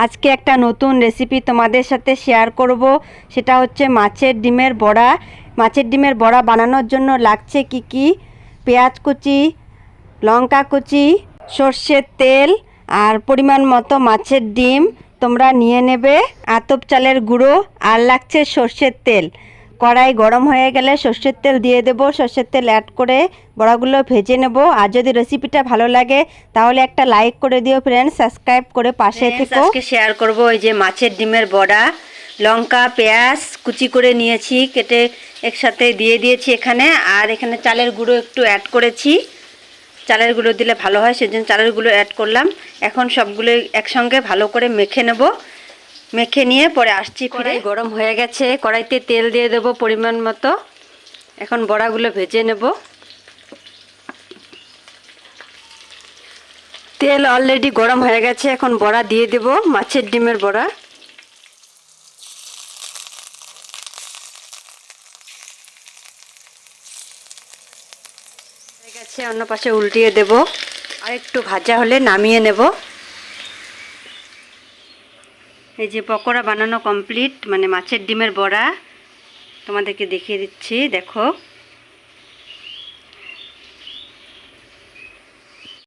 আজকে একটা নতুন রেসিপি তোমাদের সাথে শেয়ার করব। সেটা হচ্ছে মাছের ডিমের বড়া। মাছের ডিমের বড়া বানানোর জন্য লাগছে কি কি: পেঁয়াজ কুচি, লঙ্কা কুচি, সর্ষের তেল আর পরিমাণ মতো মাছের ডিম তোমরা নিয়ে নেবে, আতপ চালের গুঁড়ো আর লাগছে সর্ষের তেল। কড়াই গরম হয়ে গেলে সর্ষের তেল দিয়ে দেবো। সর্ষের তেল অ্যাড করে বড়াগুলো ভেজে নেব। আর যদি রেসিপিটা ভালো লাগে তাহলে একটা লাইক করে দিও ফ্রেন্ডস, সাবস্ক্রাইব করে পাশে থেকো। আজকে শেয়ার করব এই যে মাছের ডিমের বড়া। লঙ্কা পেঁয়াজ কুচি করে নিয়েছি, কেটে একসাথে দিয়ে দিয়েছি এখানে। আর এখানে চালের গুঁড়ো একটু অ্যাড করেছি, চালের গুঁড়ো দিলে ভালো হয় সেজন্য চালের গুঁড়ো অ্যাড করলাম। এখন সবগুলো একসঙ্গে ভালো করে মেখে নেব। মেখে নিয়ে পরে আসছি। কড়াই গরম হয়ে গেছে, কড়াইতে তেল দিয়ে দেবো পরিমাণ মতো। এখন বড়াগুলো ভেজে নেব। তেল অলরেডি গরম হয়ে গেছে, এখন বড়া দিয়ে দেব, মাছের ডিমের বড়া। হয়ে গেছে, অন্য পাশে উল্টিয়ে দেব। আর একটু ভাজা হলে নামিয়ে নেব। এই যে পকোড়া বানানো কমপ্লিট, মানে মাছের ডিমের বড়া তোমাদেরকে দেখিয়ে দিচ্ছি, দেখো।